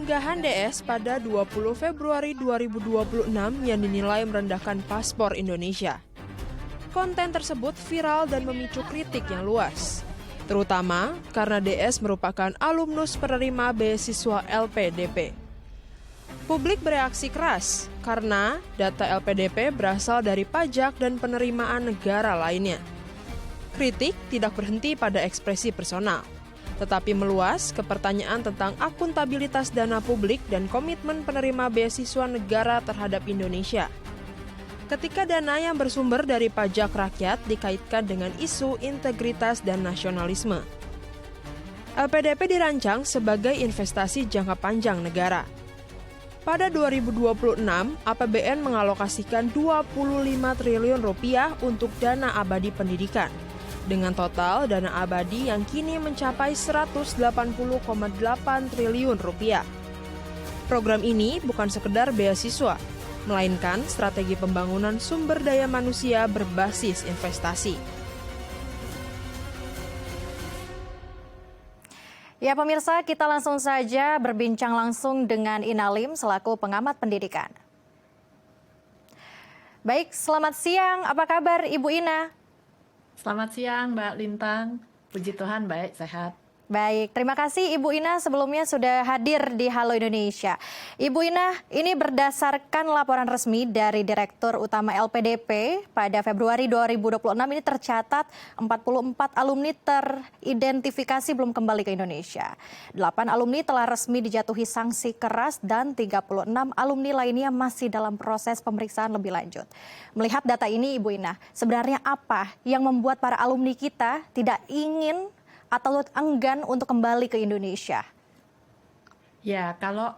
Unggahan DS pada 20 Februari 2026 yang dinilai merendahkan paspor Indonesia. Konten tersebut viral dan memicu kritik yang luas, terutama karena DS merupakan alumnus penerima beasiswa LPDP. Publik bereaksi keras karena data LPDP berasal dari pajak dan penerimaan negara lainnya. Kritik tidak berhenti pada ekspresi personal, tetapi meluas ke pertanyaan tentang akuntabilitas dana publik dan komitmen penerima beasiswa negara terhadap Indonesia. Ketika dana yang bersumber dari pajak rakyat dikaitkan dengan isu integritas dan nasionalisme. LPDP dirancang sebagai investasi jangka panjang negara. Pada 2026, APBN mengalokasikan 25 triliun rupiah untuk dana abadi pendidikan, dengan total dana abadi yang kini mencapai 180,8 triliun rupiah. Program ini bukan sekedar beasiswa, melainkan strategi pembangunan sumber daya manusia berbasis investasi. Ya pemirsa, kita langsung saja berbincang langsung dengan Ina Lim selaku pengamat pendidikan. Baik, selamat siang. Apa kabar Ibu Ina? Selamat siang Mbak Lintang. Puji Tuhan baik, sehat. Baik, terima kasih Ibu Ina sebelumnya sudah hadir di Halo Indonesia. Ibu Ina, ini berdasarkan laporan resmi dari Direktur Utama LPDP pada Februari 2026 ini tercatat 44 alumni teridentifikasi belum kembali ke Indonesia. 8 alumni telah resmi dijatuhi sanksi keras dan 36 alumni lainnya masih dalam proses pemeriksaan lebih lanjut. Melihat data ini Ibu Ina, sebenarnya apa yang membuat para alumni kita tidak ingin atau enggan untuk kembali ke Indonesia? Ya, kalau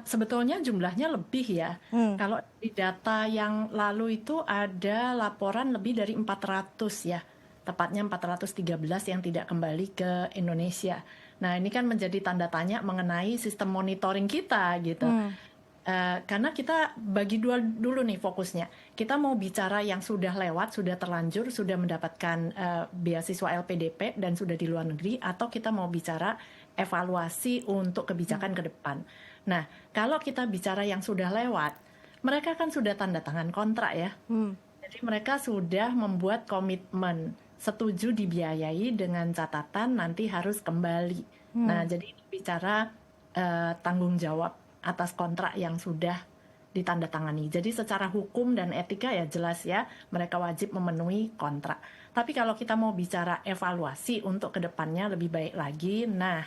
sebetulnya jumlahnya lebih ya. Kalau di data yang lalu itu ada laporan lebih dari 400 ya. Tepatnya 413 yang tidak kembali ke Indonesia. Nah, ini kan menjadi tanda tanya mengenai sistem monitoring kita gitu. Karena kita bagi dulu nih fokusnya. Kita mau bicara yang sudah lewat, sudah terlanjur, sudah mendapatkan beasiswa LPDP dan sudah di luar negeri, atau kita mau bicara evaluasi untuk kebijakan ke depan. Nah, kalau kita bicara yang sudah lewat, mereka kan sudah tanda tangan kontrak ya. Jadi mereka sudah membuat komitmen, setuju dibiayai dengan catatan nanti harus kembali. Nah, jadi bicara tanggung jawab atas kontrak yang sudah ditandatangani. Jadi secara hukum dan etika ya jelas ya, mereka wajib memenuhi kontrak. Tapi kalau kita mau bicara evaluasi untuk kedepannya lebih baik lagi, nah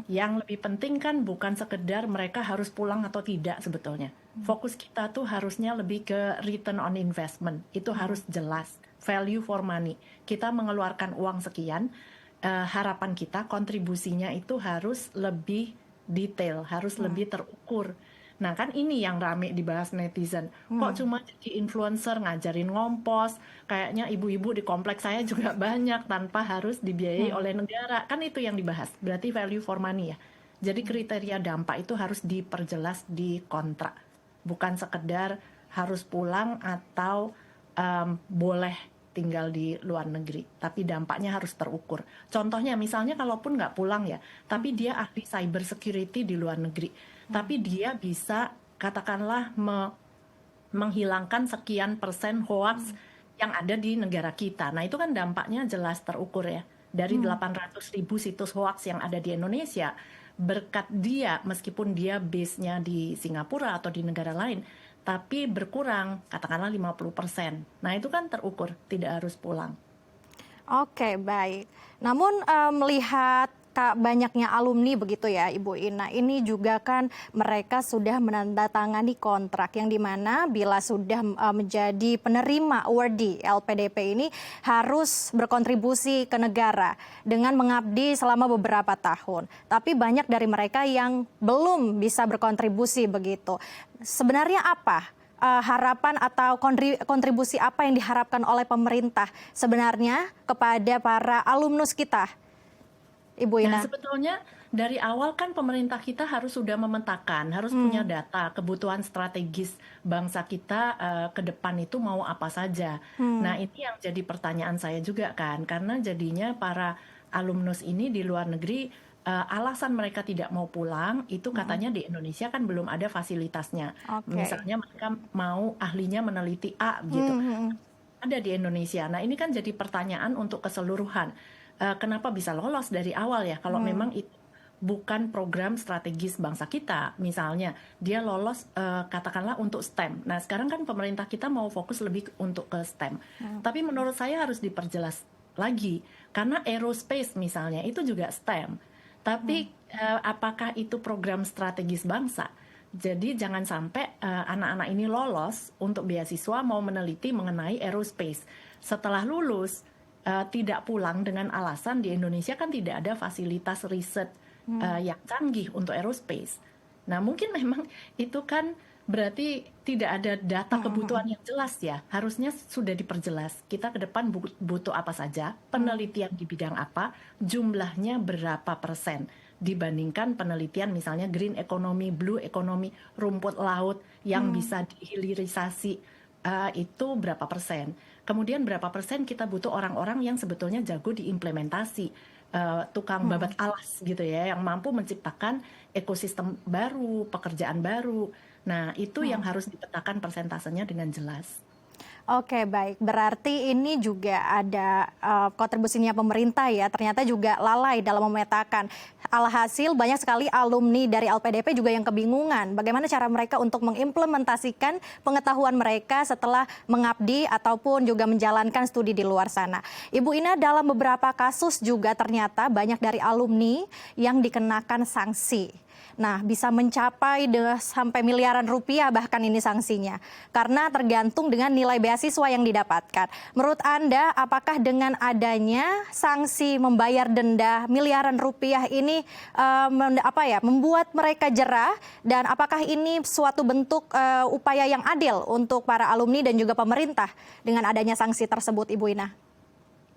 yang lebih penting kan bukan sekedar mereka harus pulang atau tidak sebetulnya. Fokus kita tuh harusnya lebih ke return on investment. Itu harus jelas, value for money. Kita mengeluarkan uang sekian, harapan kita kontribusinya itu harus lebih detail, harus lebih terukur. Nah kan ini yang rame dibahas netizen. Kok cuma jadi influencer ngajarin ngompos, kayaknya ibu-ibu di kompleks saya juga banyak tanpa harus dibiayai oleh negara. Kan itu yang dibahas, berarti value for money ya. Jadi kriteria dampak itu harus diperjelas di kontrak. Bukan sekedar harus pulang atau boleh tinggal di luar negeri, tapi dampaknya harus terukur. Contohnya misalnya kalaupun nggak pulang ya, tapi dia ahli cyber security di luar negeri, tapi dia bisa katakanlah menghilangkan sekian persen hoax yang ada di negara kita. Nah itu kan dampaknya jelas terukur ya. Dari 800.000 situs hoax yang ada di Indonesia, berkat dia meskipun dia base-nya di Singapura atau di negara lain, tapi berkurang, katakanlah 50%. Nah itu kan terukur, tidak harus pulang. Oke, baik. Namun melihat banyaknya alumni begitu ya Ibu Ina, ini juga kan mereka sudah menandatangani kontrak yang dimana bila sudah menjadi penerima awardee LPDP ini harus berkontribusi ke negara dengan mengabdi selama beberapa tahun. Tapi banyak dari mereka yang belum bisa berkontribusi begitu. Sebenarnya apa harapan atau kontribusi apa yang diharapkan oleh pemerintah sebenarnya kepada para alumnus kita, Ibu Ina? Nah, sebetulnya dari awal kan pemerintah kita harus sudah memetakan, harus punya data kebutuhan strategis bangsa kita ke depan itu mau apa saja. Nah, ini yang jadi pertanyaan saya juga kan, karena jadinya para alumnus ini di luar negeri alasan mereka tidak mau pulang itu katanya di Indonesia kan belum ada fasilitasnya. Misalnya mereka mau ahlinya meneliti A gitu. Ada di Indonesia. Nah, ini kan jadi pertanyaan untuk keseluruhan. Kenapa bisa lolos dari awal ya? Kalau memang itu bukan program strategis bangsa kita, misalnya dia lolos katakanlah untuk STEM. Nah, sekarang kan pemerintah kita mau fokus lebih untuk ke STEM. Tapi menurut saya harus diperjelas lagi karena aerospace misalnya itu juga STEM. Tapi apakah itu program strategis bangsa? Jadi jangan sampai anak-anak ini lolos untuk beasiswa mau meneliti mengenai aerospace. Setelah lulus tidak pulang dengan alasan di Indonesia kan tidak ada fasilitas riset yang canggih untuk aerospace. Nah mungkin memang itu kan berarti tidak ada data kebutuhan yang jelas ya. Harusnya sudah diperjelas. Kita ke depan butuh apa saja, penelitian di bidang apa, jumlahnya berapa persen. Dibandingkan penelitian misalnya green economy, blue economy, rumput laut yang bisa dihilirisasi itu berapa persen. Kemudian berapa persen kita butuh orang-orang yang sebetulnya jago diimplementasi, tukang babat alas gitu ya, yang mampu menciptakan ekosistem baru, pekerjaan baru. Nah itu yang harus dipetakan persentasenya dengan jelas. Oke, baik. Berarti ini juga ada kontribusinya pemerintah ya. Ternyata juga lalai dalam memetakan. Alhasil banyak sekali alumni dari LPDP juga yang kebingungan. Bagaimana cara mereka untuk mengimplementasikan pengetahuan mereka setelah mengabdi ataupun juga menjalankan studi di luar sana. Ibu Ina, dalam beberapa kasus juga ternyata banyak dari alumni yang dikenakan sanksi. Nah, bisa mencapai sampai miliaran rupiah bahkan ini sanksinya. Karena tergantung dengan nilai beasiswa yang didapatkan. Menurut Anda, apakah dengan adanya sanksi membayar denda miliaran rupiah ini membuat mereka jerah? Dan apakah ini suatu bentuk upaya yang adil untuk para alumni dan juga pemerintah dengan adanya sanksi tersebut, Ibu Ina?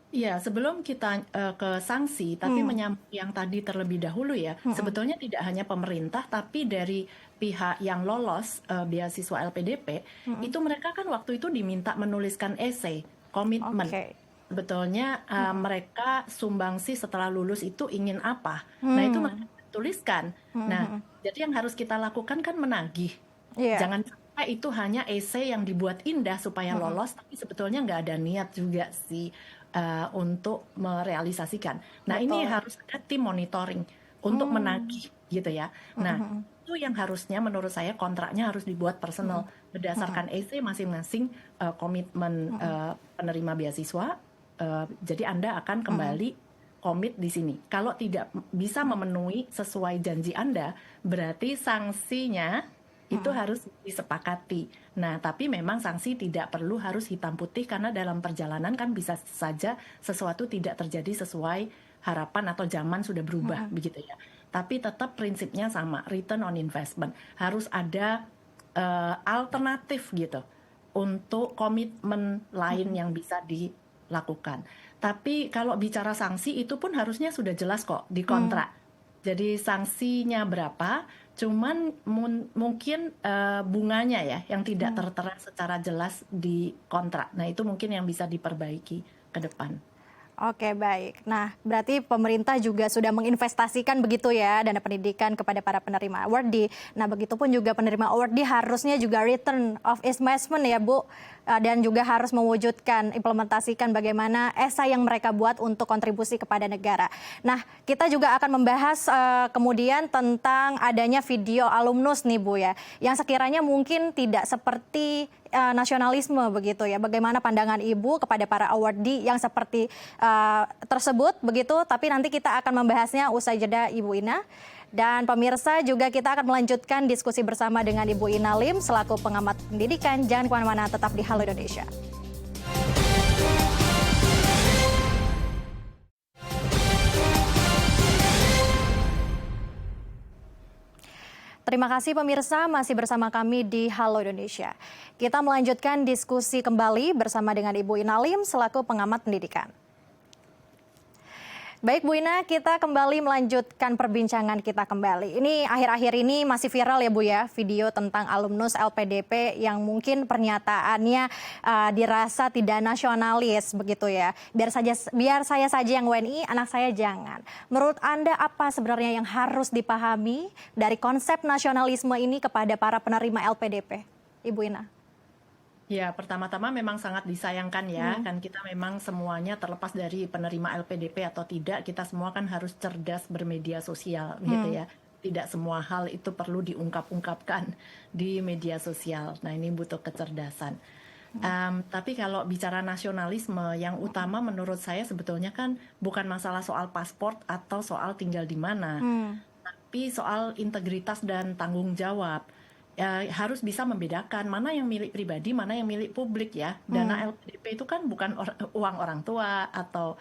Iya, sebelum kita ke sanksi, tapi menyambung yang tadi terlebih dahulu ya, sebetulnya tidak hanya pemerintah, tapi dari pihak yang lolos beasiswa LPDP, itu mereka kan waktu itu diminta menuliskan esai, komitmen. Sebetulnya mereka sumbangsi setelah lulus itu ingin apa. Nah itu mereka tuliskan. Nah, jadi yang harus kita lakukan kan menagih. Jangan sampai itu hanya esai yang dibuat indah supaya lolos, tapi sebetulnya nggak ada niat juga sih untuk merealisasikan. Nah ini harus ada tim monitoring untuk menagih gitu ya. Nah itu yang harusnya menurut saya kontraknya harus dibuat personal berdasarkan esai masing-masing komitmen penerima beasiswa. Jadi Anda akan kembali komit di sini. Kalau tidak bisa memenuhi sesuai janji Anda, berarti sanksinya itu harus disepakati. Nah, tapi memang sanksi tidak perlu harus hitam putih karena dalam perjalanan kan bisa saja sesuatu tidak terjadi sesuai harapan atau zaman sudah berubah begitu ya. Tapi tetap prinsipnya sama, return on investment. Harus ada alternatif gitu untuk komitmen lain yang bisa dilakukan. Tapi kalau bicara sanksi itu pun harusnya sudah jelas kok di kontrak. Jadi sanksinya berapa? Cuman mungkin bunganya ya yang tidak tertera secara jelas di kontrak. Nah itu mungkin yang bisa diperbaiki ke depan. Oke, baik. Nah, berarti pemerintah juga sudah menginvestasikan begitu ya dana pendidikan kepada para penerima awardee. Nah, begitupun juga penerima awardee harusnya juga return of investment ya, Bu. Dan juga harus mewujudkan, implementasikan bagaimana esai yang mereka buat untuk kontribusi kepada negara. Nah, kita juga akan membahas kemudian tentang adanya video alumnus nih, Bu ya. Yang sekiranya mungkin tidak seperti nasionalisme begitu ya. Bagaimana pandangan Ibu kepada para awardee yang seperti tersebut begitu. Tapi nanti kita akan membahasnya usai jeda, Ibu Ina. Dan pemirsa juga kita akan melanjutkan diskusi bersama dengan Ibu Ina Lim selaku pengamat pendidikan. Jangan kemana-mana, tetap di Halo Indonesia. Terima kasih pemirsa masih bersama kami di Halo Indonesia. Kita melanjutkan diskusi kembali bersama dengan Ibu Ina Lim selaku pengamat pendidikan. Baik Bu Ina, kita kembali melanjutkan perbincangan kita kembali. Ini akhir-akhir ini masih viral ya Bu ya, video tentang alumnus LPDP yang mungkin pernyataannya dirasa tidak nasionalis begitu ya. Biar saya saja yang WNI, anak saya jangan. Menurut Anda apa sebenarnya yang harus dipahami dari konsep nasionalisme ini kepada para penerima LPDP? Ibu Ina. Ya, pertama-tama memang sangat disayangkan ya, kan kita memang semuanya terlepas dari penerima LPDP atau tidak, kita semua kan harus cerdas bermedia sosial gitu ya. Tidak semua hal itu perlu diungkap-ungkapkan di media sosial. Nah, ini butuh kecerdasan. Tapi kalau bicara nasionalisme, yang utama menurut saya sebetulnya kan bukan masalah soal paspor atau soal tinggal di mana, tapi soal integritas dan tanggung jawab. Harus bisa membedakan mana yang milik pribadi, mana yang milik publik ya. Dana LPDP itu kan bukan uang orang tua atau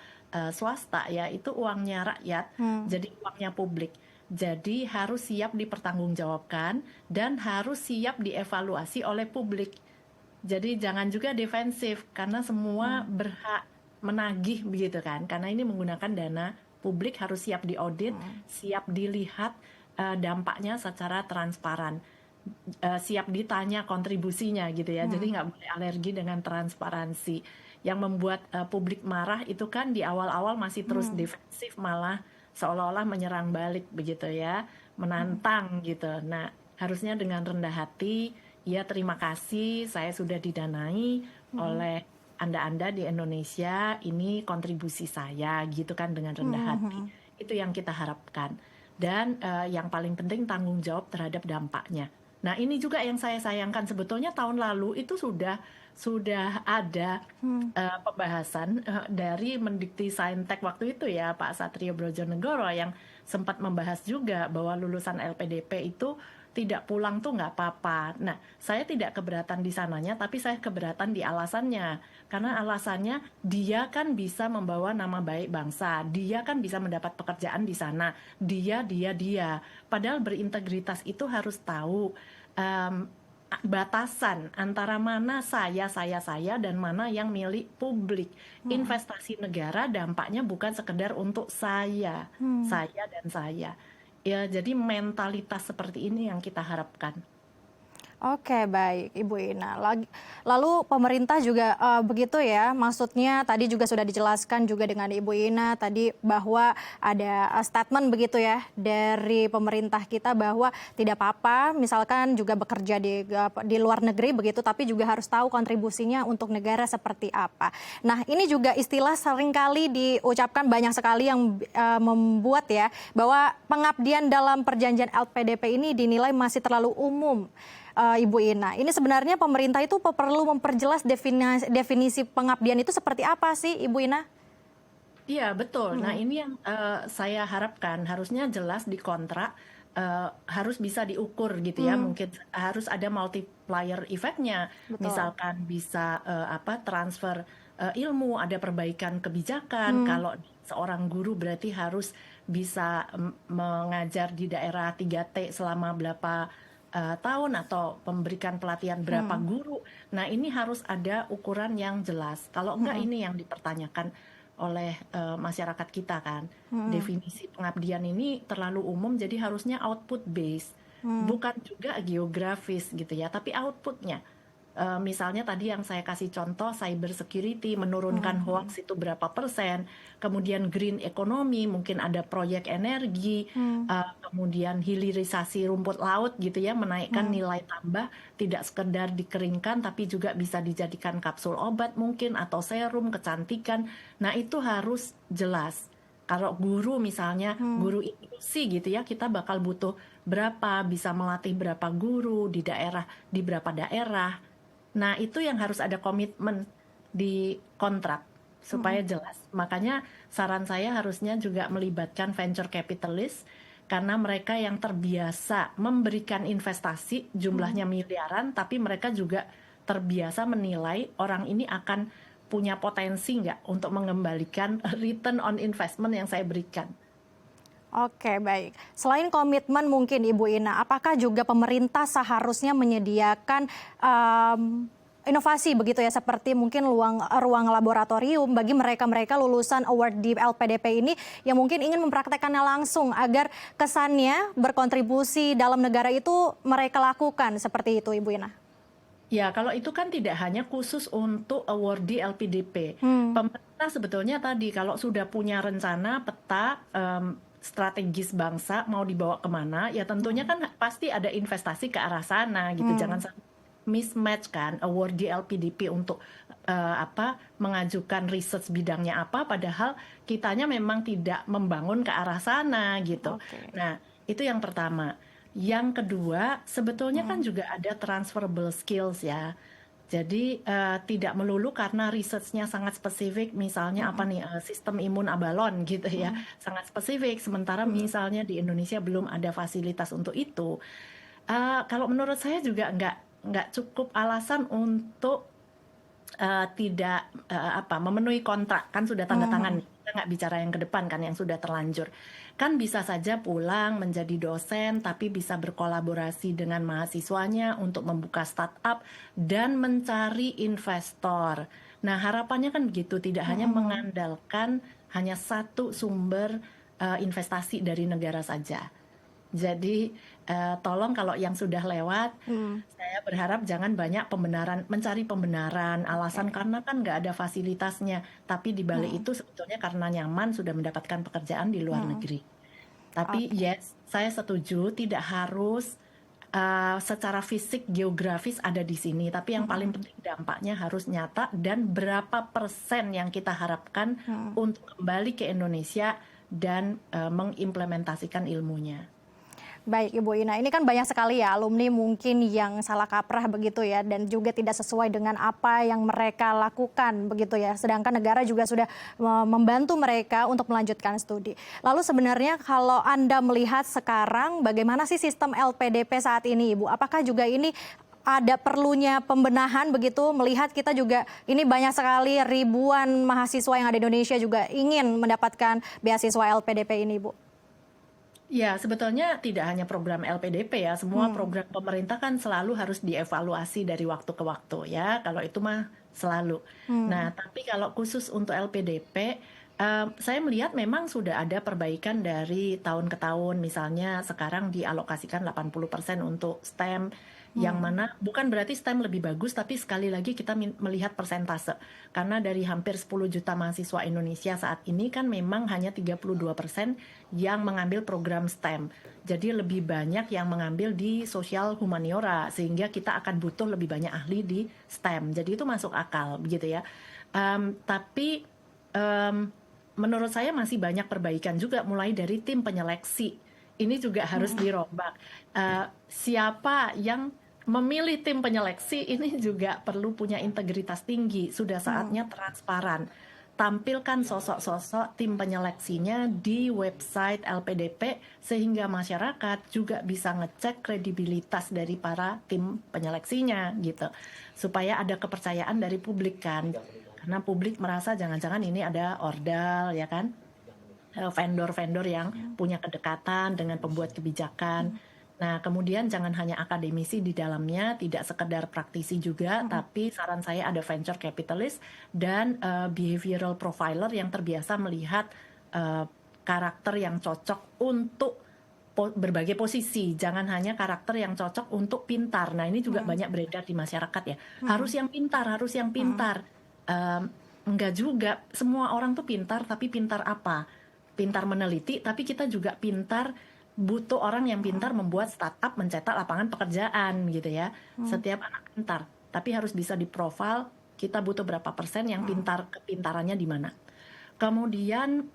swasta ya, itu uangnya rakyat, jadi uangnya publik. Jadi harus siap dipertanggungjawabkan dan harus siap dievaluasi oleh publik. Jadi jangan juga defensif karena semua berhak menagih begitu kan. Karena ini menggunakan dana publik, harus siap diaudit, siap dilihat dampaknya secara transparan. Siap ditanya kontribusinya gitu ya, jadi nggak boleh alergi dengan transparansi. Yang membuat publik marah itu kan di awal-awal masih terus defensif, malah seolah-olah menyerang balik begitu ya, menantang gitu. Nah, harusnya dengan rendah hati, ya terima kasih saya sudah didanai oleh Anda-Anda di Indonesia, ini kontribusi saya gitu kan, dengan rendah hati. Itu yang kita harapkan. Dan yang paling penting tanggung jawab terhadap dampaknya. Nah, ini juga yang saya sayangkan, sebetulnya tahun lalu itu sudah ada pembahasan dari Mendikti Saintek waktu itu ya, Pak Satrio Brojonegoro, yang sempat membahas juga bahwa lulusan LPDP itu tidak pulang tuh nggak apa-apa. Nah, saya tidak keberatan di sananya, tapi saya keberatan di alasannya. Karena alasannya dia kan bisa membawa nama baik bangsa, dia kan bisa mendapat pekerjaan di sana, dia. Padahal berintegritas itu harus tahu batasan antara mana saya dan mana yang milik publik. Investasi negara dampaknya bukan sekedar untuk saya dan saya. Ya, jadi mentalitas seperti ini yang kita harapkan. Oke, baik Ibu Ina. Lalu pemerintah juga begitu ya, maksudnya tadi juga sudah dijelaskan juga dengan Ibu Ina tadi bahwa ada statement begitu ya dari pemerintah kita bahwa tidak apa-apa misalkan juga bekerja di luar negeri begitu, tapi juga harus tahu kontribusinya untuk negara seperti apa. Nah, ini juga istilah seringkali diucapkan banyak sekali yang membuat ya bahwa pengabdian dalam perjanjian LPDP ini dinilai masih terlalu umum. Ibu Ina, ini sebenarnya pemerintah itu perlu memperjelas definisi pengabdian itu seperti apa sih, Ibu Ina? Iya, betul. Nah, ini yang saya harapkan, harusnya jelas di kontrak, harus bisa diukur gitu ya. Mungkin harus ada multiplier effect-nya. Misalkan bisa transfer ilmu, ada perbaikan kebijakan. Kalau seorang guru berarti harus bisa mengajar di daerah 3T selama berapa tahun atau memberikan pelatihan berapa guru. Nah, ini harus ada ukuran yang jelas. Kalau enggak, ini yang dipertanyakan oleh masyarakat kita kan. Definisi pengabdian ini terlalu umum, jadi harusnya output based, bukan juga geografis gitu ya, tapi outputnya. Misalnya tadi yang saya kasih contoh, cyber security, menurunkan hoax itu berapa persen, kemudian green economy, mungkin ada proyek energi, kemudian hilirisasi rumput laut gitu ya, menaikkan nilai tambah, tidak sekedar dikeringkan tapi juga bisa dijadikan kapsul obat mungkin, atau serum kecantikan. Nah, itu harus jelas. Kalau guru misalnya, guru inklusi gitu ya, kita bakal butuh berapa, bisa melatih berapa guru di berapa daerah. Nah, itu yang harus ada komitmen di kontrak supaya jelas. Makanya saran saya harusnya juga melibatkan venture capitalist, karena mereka yang terbiasa memberikan investasi jumlahnya miliaran, tapi mereka juga terbiasa menilai orang ini akan punya potensi nggak untuk mengembalikan return on investment yang saya berikan. Oke, baik. Selain komitmen mungkin Ibu Ina, apakah juga pemerintah seharusnya menyediakan inovasi begitu ya, seperti mungkin ruang laboratorium bagi mereka lulusan award di LPDP ini yang mungkin ingin mempraktekannya langsung agar kesannya berkontribusi dalam negara itu mereka lakukan seperti itu, Ibu Ina. Ya, kalau itu kan tidak hanya khusus untuk awardee LPDP. Pemerintah sebetulnya tadi kalau sudah punya rencana peta strategis bangsa mau dibawa kemana, ya tentunya kan pasti ada investasi ke arah sana gitu. Jangan sampai mismatch kan awardee LPDP untuk mengajukan research bidangnya apa, padahal kitanya memang tidak membangun ke arah sana gitu. Nah, itu yang pertama. Yang kedua, sebetulnya kan juga ada transferable skills ya. Jadi tidak melulu karena research-nya sangat spesifik, misalnya sistem imun abalon gitu ya, sangat spesifik. Sementara misalnya di Indonesia belum ada fasilitas untuk itu. Kalau menurut saya juga nggak cukup alasan untuk tidak memenuhi kontrak, kan sudah tanda tangan. Kita nggak bicara yang ke depan kan, yang sudah terlanjur. Kan bisa saja pulang menjadi dosen, tapi bisa berkolaborasi dengan mahasiswanya untuk membuka startup dan mencari investor. Nah, harapannya kan begitu, tidak hanya mengandalkan hanya satu sumber investasi dari negara saja. Jadi tolong kalau yang sudah lewat, saya berharap jangan banyak mencari pembenaran, alasan karena kan nggak ada fasilitasnya. Tapi di balik itu sebetulnya karena nyaman sudah mendapatkan pekerjaan di luar negeri. Tapi yes, saya setuju tidak harus secara fisik geografis ada di sini. Tapi yang paling penting dampaknya harus nyata dan berapa persen yang kita harapkan untuk kembali ke Indonesia dan mengimplementasikan ilmunya. Baik Ibu Ina, ini kan banyak sekali ya alumni mungkin yang salah kaprah begitu ya, dan juga tidak sesuai dengan apa yang mereka lakukan begitu ya. Sedangkan negara juga sudah membantu mereka untuk melanjutkan studi. Lalu sebenarnya kalau Anda melihat sekarang bagaimana sih sistem LPDP saat ini Ibu? Apakah juga ini ada perlunya pembenahan begitu, melihat kita juga ini banyak sekali ribuan mahasiswa yang ada di Indonesia juga ingin mendapatkan beasiswa LPDP ini Ibu? Ya, sebetulnya tidak hanya program LPDP ya, semua program pemerintah kan selalu harus dievaluasi dari waktu ke waktu ya, kalau itu mah selalu. Nah, tapi kalau khusus untuk LPDP, saya melihat memang sudah ada perbaikan dari tahun ke tahun, misalnya sekarang dialokasikan 80% untuk STEM, yang mana bukan berarti STEM lebih bagus, tapi sekali lagi kita melihat persentase. Karena dari hampir 10 juta mahasiswa Indonesia saat ini kan memang hanya 32% yang mengambil program STEM. Jadi lebih banyak yang mengambil di sosial humaniora, sehingga kita akan butuh lebih banyak ahli di STEM. Jadi itu masuk akal, begitu ya. Tapi menurut saya masih banyak perbaikan juga, mulai dari tim penyeleksi. Ini juga harus dirombak. Siapa yang memilih tim penyeleksi ini juga perlu punya integritas tinggi. Sudah saatnya transparan. Tampilkan sosok-sosok tim penyeleksinya di website LPDP sehingga masyarakat juga bisa ngecek kredibilitas dari para tim penyeleksinya gitu. Supaya ada kepercayaan dari publik kan. Karena publik merasa jangan-jangan ini ada ordal ya kan. Vendor-vendor yang punya kedekatan dengan pembuat kebijakan. Nah, kemudian jangan hanya akademisi di dalamnya, tidak sekedar praktisi juga, tapi saran saya ada venture capitalist dan behavioral profiler yang terbiasa melihat karakter yang cocok untuk berbagai posisi. Jangan hanya karakter yang cocok untuk pintar. Nah, ini juga banyak beredar di masyarakat ya. Harus yang pintar, harus yang pintar. Enggak juga, semua orang tuh pintar, tapi pintar apa? Pintar meneliti, tapi kita juga pintar, butuh orang yang pintar membuat startup, mencetak lapangan pekerjaan gitu ya. Setiap anak pintar, tapi harus bisa diprofil, kita butuh berapa persen yang pintar, kepintarannya di mana. Kemudian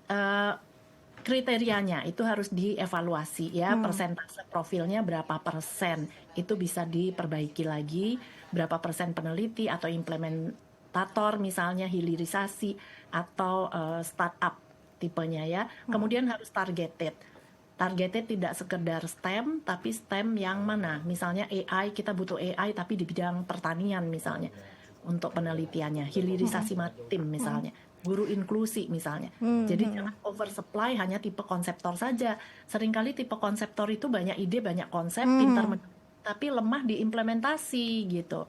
kriterianya itu harus dievaluasi ya, persentase profilnya berapa persen, itu bisa diperbaiki lagi, berapa persen peneliti atau implementator misalnya, hilirisasi atau startup tipenya ya. Kemudian harus targeted tidak sekedar STEM, tapi STEM yang mana? Misalnya AI, kita butuh AI tapi di bidang pertanian misalnya untuk penelitiannya, hilirisasi maritim misalnya, guru inklusi misalnya. Jadi jangan oversupply hanya tipe konseptor saja. Seringkali tipe konseptor itu banyak ide, banyak konsep, pintar tapi lemah diimplementasi gitu.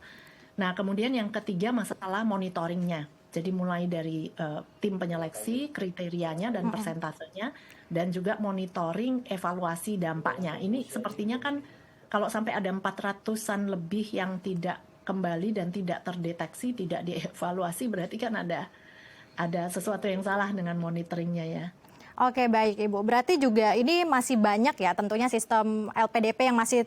Nah, kemudian yang ketiga masalah monitoringnya. Jadi mulai dari tim penyeleksi, kriterianya dan persentasenya, dan juga monitoring evaluasi dampaknya. Ini sepertinya kan kalau sampai ada 400-an lebih yang tidak kembali dan tidak terdeteksi, tidak dievaluasi, berarti kan ada sesuatu yang salah dengan monitoringnya ya. Oke, baik Ibu. Berarti juga ini masih banyak ya tentunya sistem LPDP yang masih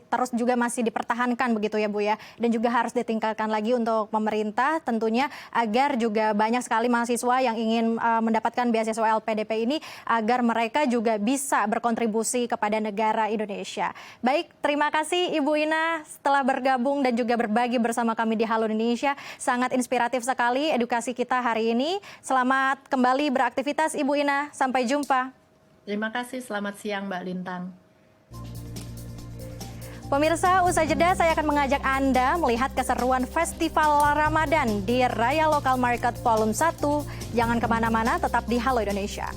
dipertahankan begitu ya Bu ya. Dan juga harus ditingkatkan lagi untuk pemerintah tentunya agar juga banyak sekali mahasiswa yang ingin mendapatkan beasiswa LPDP ini agar mereka juga bisa berkontribusi kepada negara Indonesia. Baik, terima kasih Ibu Ina setelah bergabung dan juga berbagi bersama kami di Halo Indonesia. Sangat inspiratif sekali edukasi kita hari ini. Selamat kembali beraktivitas Ibu Ina. Sampai jumpa. Terima kasih, selamat siang Mbak Lintang. Pemirsa, usai jeda saya akan mengajak Anda melihat keseruan Festival Ramadan di Raya Lokal Market Volume 1. Jangan kemana-mana, tetap di Halo Indonesia.